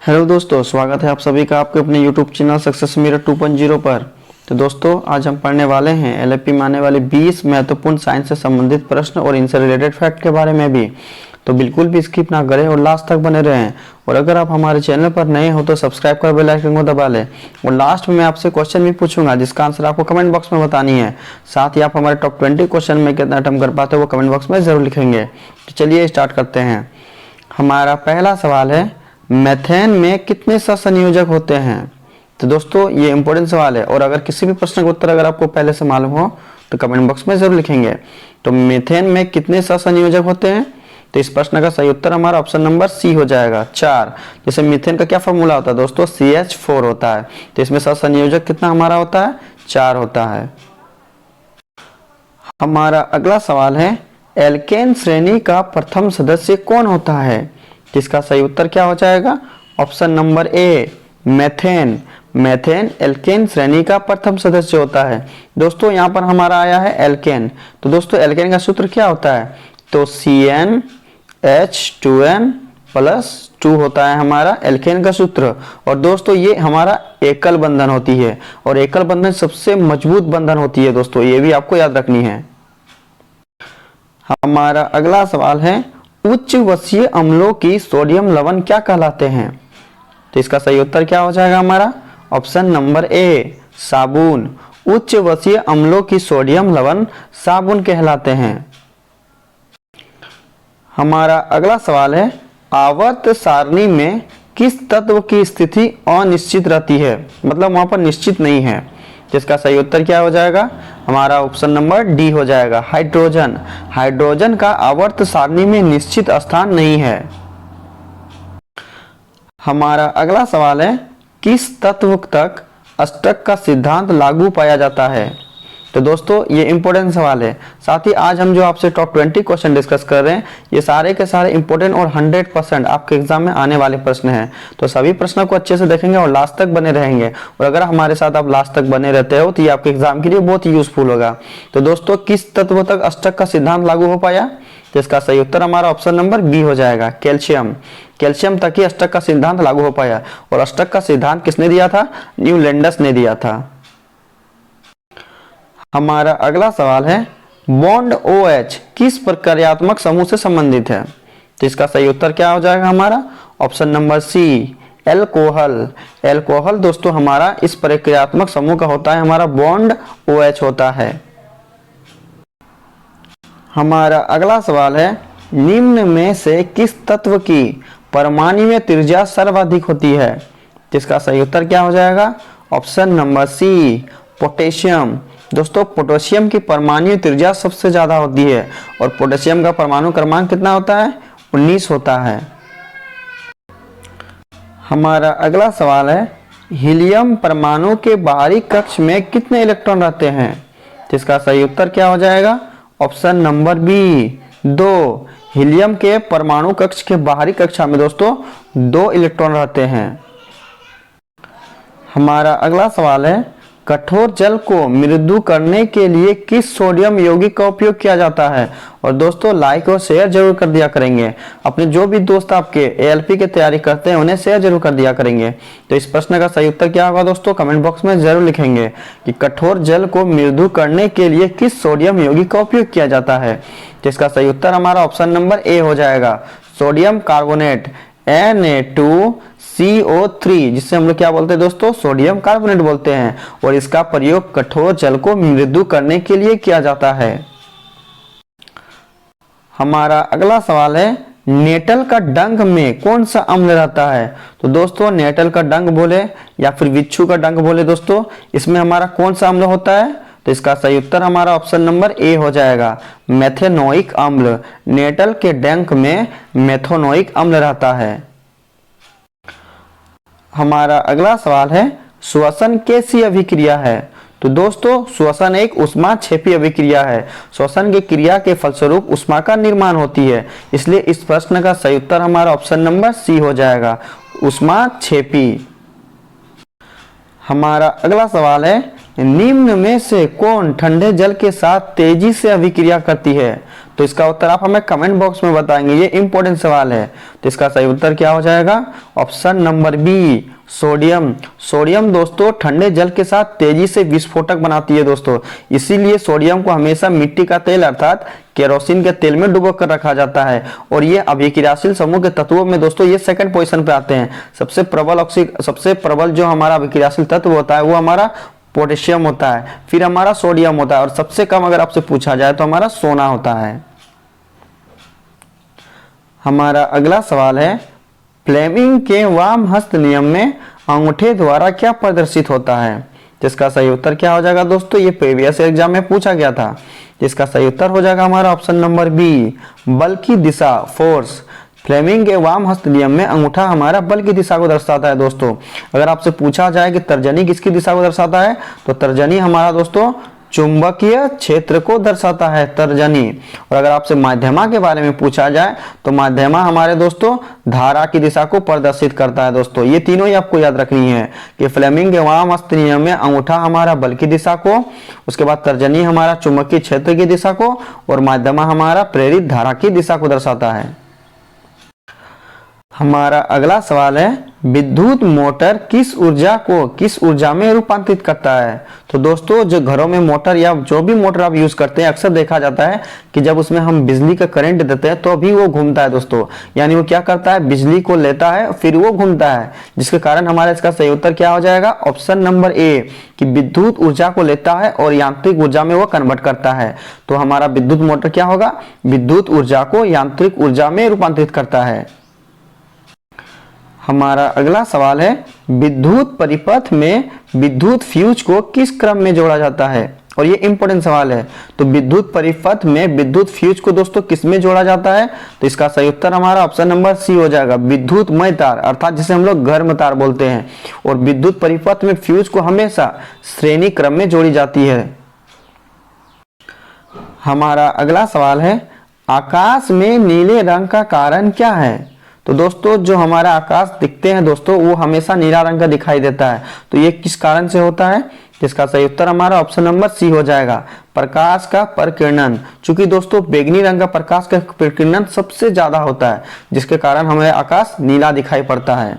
Hello दोस्तों, स्वागत है आप सभी का आपके अपने यूट्यूब चैनल सक्सेस मिरर 2.0 पर। तो दोस्तों, आज हम पढ़ने वाले हैं एलएलपी में आने वाले 20 महत्वपूर्ण साइंस से संबंधित प्रश्न और इनसे रिलेटेड फैक्ट के बारे में भी। तो बिल्कुल भी स्किप ना करें और लास्ट तक बने रहें। और अगर आप हमारे चैनल पर नए हो तो सब्सक्राइब कर बेल आइकन को दबा लें। और लास्ट में मैं आपसे क्वेश्चन भी पूछूंगा जिसका आंसर आपको कमेंट बॉक्स में बतानी है। साथ ही आप हमारे टॉप 20 क्वेश्चन में कितना अटेम्प्ट कर पाते हो वो कमेंट बॉक्स में जरूर लिखेंगे। तो चलिए स्टार्ट करते हैं। हमारा पहला सवाल है, मेथेन में कितने सहसंयोजक होते हैं। तो दोस्तों, ये इंपॉर्टेंट सवाल है और अगर किसी भी प्रश्न का उत्तर अगर आपको पहले से मालूम हो तो कमेंट बॉक्स में जरूर लिखेंगे। तो मेथेन में कितने सहसंयोजक होते हैं? तो इस प्रश्न का सही उत्तर हमारा ऑप्शन नंबर सी हो जाएगा, 4। जैसे मीथेन का क्या फॉर्मूला होता है दोस्तों? CH4 होता है। तो इसमें सहसंयोजक कितना हमारा होता है? 4 होता है। हमारा अगला सवाल है, एल्केन श्रेणी का प्रथम सदस्य कौन होता है? इसका सही उत्तर क्या हो जाएगा? Option number A, methane. Methane alkane श्रेणी का प्रथम सदस्य होता है। दोस्तों, यहाँ पर हमारा आया है एल्केन। तो दोस्तों, एल्केन का सूत्र क्या होता है? तो CnH2n+2 होता है हमारा एल्केन का सूत्र। और दोस्तों, ये हमारा एकल बंधन होती है और एकल बंधन सबसे मजबूत बंधन होती है। दोस्तों, ये भी आपको याद रखनी है। हमारा अगला सवाल है, उच्च वसीय अम्लों की सोडियम लवण क्या कहलाते हैं? तो इसका सही उत्तर क्या हो जाएगा हमारा? ऑप्शन नंबर ए, साबुन। उच्च वसीय अम्लों की सोडियम लवण साबुन कहलाते हैं। हमारा अगला सवाल है, आवर्त सारणी में किस तत्व की स्थिति अनिश्चित रहती है, मतलब वहां पर निश्चित नहीं है? जिसका सही उत्तर क्या हो जाएगा? हमारा ऑप्शन नंबर डी हो जाएगा, हाइड्रोजन। हाइड्रोजन का आवर्त सारणी में निश्चित स्थान नहीं है। हमारा अगला सवाल है, किस तत्व तक अष्टक का सिद्धांत लागू पाया जाता है? तो दोस्तों, ये इंपॉर्टेंट सवाल है। साथ ही आज हम जो आपसे टॉप 20 क्वेश्चन डिस्कस कर रहे हैं, ये सारे के सारे इंपॉर्टेंट और 100% आपके एग्जाम में आने वाले प्रश्न हैं। तो सभी प्रश्नों को अच्छे से देखेंगे और लास्ट तक बने रहेंगे। और अगर हमारे साथ आप लास्ट तक बने रहते हो तो ये आपके एग्जाम के लिए बहुत ही यूजफुल होगा। तो दोस्तों, किस तत्व तक अष्टक का सिद्धांत लागू हो पाया? तो इसका सही उत्तर हमारा ऑप्शन नंबर बी हो जाएगा, कैल्शियम। कैल्शियम तक ही अष्टक का सिद्धांत लागू हो पाया। और अष्टक का सिद्धांत किसने दिया था? न्यूलैंडस ने दिया था। हमारा अगला सवाल है, बॉन्ड OH किस प्रक्रियात्मक समूह से संबंधित है? तो इसका सही उत्तर क्या हो जाएगा हमारा? Option number C, alcohol. Alcohol दोस्तों हमारा इस प्रक्रियात्मक समूह का होता है, हमारा बॉन्ड OH होता है। हमारा अगला सवाल है, निम्न में से किस तत्व की परमाणु त्रिज्या सर्वाधिक होती है? इसका सही उत्तर क्या हो जाएगा? Option number C, potassium. दोस्तों, पोटेशियम की परमाणु त्रिज्या सबसे ज्यादा होती है और पोटेशियम का परमाणु क्रमांक कितना होता है? 19 होता है। हमारा अगला सवाल है, हीलियम परमाणु के बाहरी कक्ष में कितने इलेक्ट्रॉन रहते हैं? इसका सही उत्तर क्या हो जाएगा? Option number B, 2। हीलियम के परमाणु कक्ष के बाहरी कक्षा में दोस्तों 2 इलेक्ट्रॉन रहते हैं। हमारा अगला सवाल है, कठोर जल को मृदु करने के लिए किस सोडियम यौगिक का उपयोग किया जाता है? और दोस्तों, लाइक और शेयर जरूर कर दिया करेंगे। अपने जो भी दोस्त आपके ALP की तैयारी करते हैं उन्हें शेयर जरूर कर दिया करेंगे। तो इस प्रश्न का सही उत्तर क्या होगा दोस्तों? कमेंट बॉक्स में जरूर लिखेंगे कि कठोर जल को मृदु करने के लिए किस सोडियम यौगिक का उपयोग किया जाता है। जिसका सही उत्तर हमारा ऑप्शन नंबर ए हो जाएगा, सोडियम कार्बोनेट, Na2CO3, जिससे हम लोग क्या बोलते हैं दोस्तों? सोडियम कार्बोनेट बोलते हैं। और इसका प्रयोग कठोर जल को मृदु करने के लिए किया जाता है। हमारा अगला सवाल है, नेटल का डंक में कौन सा अम्ल रहता है? तो दोस्तों, नेटल का डंक बोले या फिर बिच्छू का डंक बोले दोस्तों, इसमें हमारा कौन सा अम्ल होता है? तो इसका सही उत्तर हमारा ऑप्शन नंबर ए हो जाएगा, मेथेनोइक अम्ल। नेटल के डंक में मेथेनोइक अम्ल रहता है। हमारा अगला सवाल है, श्वसन कैसी अभिक्रिया है? तो दोस्तों, श्वसन एक ऊष्माक्षेपी अभिक्रिया है। श्वसन की क्रिया के फलस्वरूप ऊष्मा का निर्माण होती है। इसलिए इस प्रश्न का सही उत्तर हमारा ऑप्शन नंबर सी हो जाएगा, ऊष्माक्षेपी। हमारा अगला सवाल है, निम्न में से कौन ठंडे जल के साथ तेजी से अभिक्रिया करती है? तो इसका उत्तर आप हमें कमेंट बॉक्स में बताएंगे, ये इंपॉर्टेंट सवाल है। तो इसका सही उत्तर क्या हो जाएगा? Option number B, sodium. Sodium दोस्तों ठंडे जल के साथ तेजी से विस्फोटक बनाती है दोस्तों, इसीलिए सोडियम को हमेशा मिट्टी का तेल अर्थात केरोसिन के तेल में डुबो कर रखा जाता है। और ये अभिक्रियाशील समूह के तत्वों में दोस्तों ये सेकंड पोजीशन पे आते हैं। सबसे प्रबल जो हमारा अभिक्रियाशील तत्व होता है वो हमारा पोटेशियम होता है, फिर हमारा सोडियम होता है, और सबसे कम अगर आपसे पूछा जाए तो हमारा सोना होता है। हमारा अगला सवाल है, फ्लेमिंग के वाम हस्त नियम में अंगूठे द्वारा क्या प्रदर्शित होता है? जिसका सही उत्तर क्या हो जाएगा दोस्तों? ये प्रीवियस एग्जाम में पूछा गया था। जिसका सही उत्तर हो जाएगा हमारा ऑप्शन नंबर बी, बल की दिशा, फोर्स। फ्लेमिंग के वाम हस्त नियम में अंगूठा हमारा बल की दिशा को दर्शाता है दोस्तों। अगर आपसे पूछा जाए कि तर्जनी किसकी दिशा को दर्शाता है, तो तर्जनी हमारा दोस्तों चुंबकीय क्षेत्र को दर्शाता है, तर्जनी। और अगर आपसे माध्यमा के बारे में पूछा जाए तो माध्यमा हमारे दोस्तों धारा की दिशा को प्रदर्शित करता है दोस्तों। ये तीनों ही आपको याद रखनी है कि फ्लेमिंग के वाम हस्त नियम में अंगूठा हमारा बल की दिशा को, उसके बाद तर्जनी हमारा चुंबकीय क्षेत्र की दिशा को, और माध्यमा हमारा प्रेरित धारा की दिशा को दर्शाता है। हमारा अगला सवाल है, विद्युत मोटर किस ऊर्जा में रूपांतरित करता है? तो दोस्तों जो घरों में मोटर या जो भी मोटर आप यूज करते हैं, अक्सर देखा जाता है कि जब उसमें हम बिजली का करंट देते हैं तो भी वो घूमता है दोस्तों। यानी वो क्या करता है, बिजली को लेता है फिर वो घूमता है, जिसके कारण हमारा इसका सही उत्तर क्या हो जाएगा? ऑप्शन नंबर ए, कि विद्युत ऊर्जा को लेता है और यांत्रिक ऊर्जा में वो कन्वर्ट करता है। तो हमारा विद्युत मोटर क्या होगा? विद्युत ऊर्जा को यांत्रिक ऊर्जा में रूपांतरित करता है। हमारा अगला सवाल है, विद्युत परिपथ में विद्युत फ्यूज को किस क्रम में जोड़ा जाता है? और ये इंपॉर्टेंट सवाल है। तो विद्युत परिपथ में विद्युत फ्यूज को दोस्तों किस में जोड़ा जाता है? तो इसका सही उत्तर हमारा ऑप्शन नंबर सी हो जाएगा, विद्युतमय तार, अर्थात जिसे हम लोग गर्म तार बोलते हैं। और विद्युत परिपथ में फ्यूज को हमेशा श्रेणी क्रम में जोड़ी जाती है। हमारा अगला सवाल है, आकाश में नीले रंग का कारण क्या है? तो दोस्तों जो हमारा आकाश दिखते हैं दोस्तों वो हमेशा नीला रंग का दिखाई देता है, तो ये किस कारण से होता है? जिसका सही उत्तर हमारा ऑप्शन नंबर सी हो जाएगा, प्रकाश का प्रकीर्णन। चूंकि दोस्तों बैगनी रंग का प्रकाश का प्रकीर्णन सबसे ज्यादा होता है, जिसके कारण हमें आकाश नीला दिखाई पड़ता है।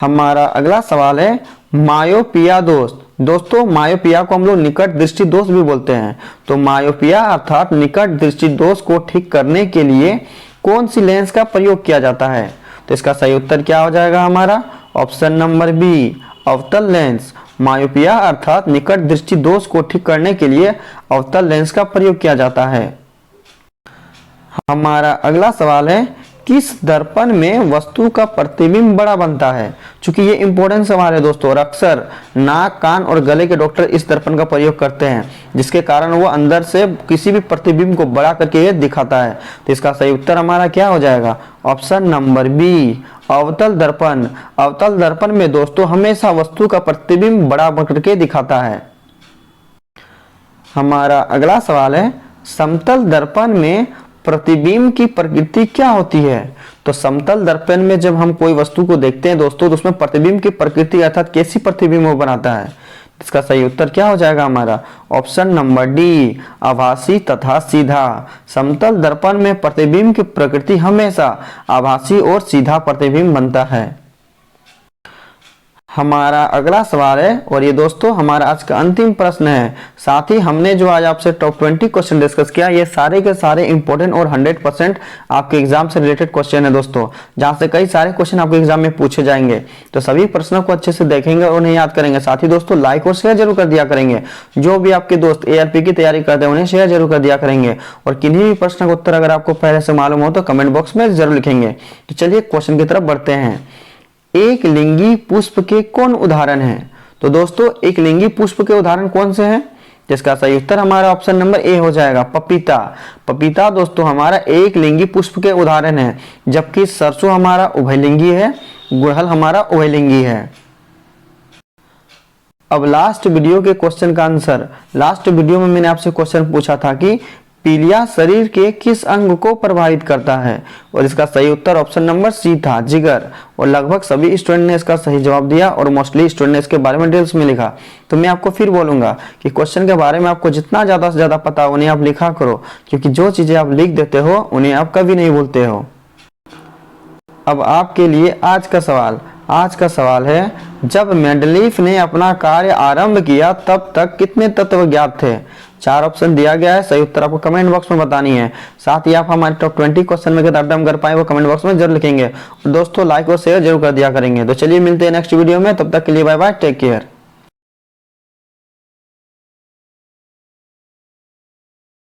हमारा अगला सवाल है, मायोपिया दोष। दोस्तों मायोपिया को हम लोग निकट दृष्टि दोष भी बोलते हैं। तो मायोपिया अर्थात निकट दृष्टि दोष को ठीक करने के लिए कौन सी लेंस का प्रयोग किया जाता है? तो इसका सही उत्तर क्या हो जाएगा हमारा? ऑप्शन नंबर बी, अवतल लेंस। मायोपिया अर्थात निकट दृष्टि दोष को ठीक करने के लिए अवतल लेंस का प्रयोग किया जाता है। हमारा अगला सवाल है, किस दर्पण में वस्तु का प्रतिबिंब बड़ा बनता है? चूंकि ये इंपॉर्टेंट सवाल है दोस्तों, और अक्सर नाक, कान और गले के डॉक्टर इस दर्पण का प्रयोग करते हैं, जिसके कारण वो अंदर से किसी भी प्रतिबिंब को बड़ा करके ये दिखाता है। तो इसका सही उत्तर हमारा क्या हो जाएगा? ऑप्शन नंबर बी, अवतल दर्पण। अवतल दर्पण में दोस्तों हमेशा वस्तु का प्रतिबिंब बड़ा करके दिखाता है। हमारा अगला सवाल है, समतल दर्पण में प्रतिबिंब की प्रकृति क्या होती है? तो समतल दर्पण में जब हम कोई वस्तु को देखते हैं दोस्तों तो उसमें प्रतिबिंब की प्रकृति अर्थात कैसी प्रतिबिंब वो बनाता है? इसका सही उत्तर क्या हो जाएगा हमारा? ऑप्शन नंबर डी, आभासी तथा सीधा। समतल दर्पण में प्रतिबिंब की प्रकृति हमेशा आभासी और सीधा प्रतिबिंब बनता है। हमारा अगला सवाल है, और ये दोस्तों हमारा आज का अंतिम प्रश्न है। साथ ही हमने जो आज आपसे टॉप 20 क्वेश्चन डिस्कस किया, ये सारे के सारे इंपॉर्टेंट और 100% आपके एग्जाम से रिलेटेड क्वेश्चन है दोस्तों, जहां से कई सारे क्वेश्चन आपके एग्जाम में पूछे जाएंगे। तो सभी प्रश्नों को अच्छे से देखेंगे और उन्हें याद करेंगे। साथ ही दोस्तों लाइक और शेयर जरूर कर दिया करेंगे। जो भी आपके दोस्त ALP की तैयारी करते हैं उन्हें शेयर जरूर कर दिया करेंगे। और किन्हीं भी प्रश्न का उत्तर अगर आपको पहले से मालूम हो तो कमेंट बॉक्स में जरूर लिखेंगे। तो चलिए क्वेश्चन की तरफ बढ़ते हैं। एक लिंगी पुष्प के कौन उदाहरण हैं? तो दोस्तों एक लिंगी पुष्प के उदाहरण कौन से हैं? जिसका सही उत्तर हमारा ऑप्शन नंबर ए हो जाएगा, पपीता। पपीता दोस्तों हमारा एक लिंगी पुष्प के उदाहरण है, जबकि सरसों हमारा उभयलिंगी है, गुड़हल हमारा उभयलिंगी है। अब लास्ट वीडियो के क्वेश्चन का आंसर। लास्ट वीडियो में मैंने आपसे क्वेश्चन पूछा था कि पीलिया शरीर के किस अंग को प्रभावित करता है? और इसका सही उत्तर ऑप्शन नंबर सी था, जिगर। और लगभग सभी स्टूडेंट ने इसका सही जवाब दिया और मोस्टली स्टूडेंट ने इसके बारे में डिटेल्स में लिखा। तो मैं आपको फिर बोलूंगा कि क्वेश्चन के बारे में आपको जितना ज्यादा से ज्यादा पता हो उन्हें आप लिखा करो, क्योंकि जो चीजें आप लिख देते हो उन्हें आप कभी नहीं भूलते हो। अब आपके लिए आज का सवाल है, जब मेंडलीफ ने अपना कार्य आरंभ किया तब तक कितने तत्व ज्ञात थे? 4 ऑप्शन दिया गया है, सही उत्तर आपको कमेंट बॉक्स में बतानी है। साथ ही आप हमारे टॉप 20 क्वेश्चन में कितना अटेम्प्ट कर पाए वो कमेंट बॉक्स में जरूर लिखेंगे। और दोस्तों लाइक और शेयर जरूर कर दिया करेंगे। तो चलिए मिलते हैं नेक्स्ट वीडियो में, तब तक के लिए बाय बाय, टेक केयर।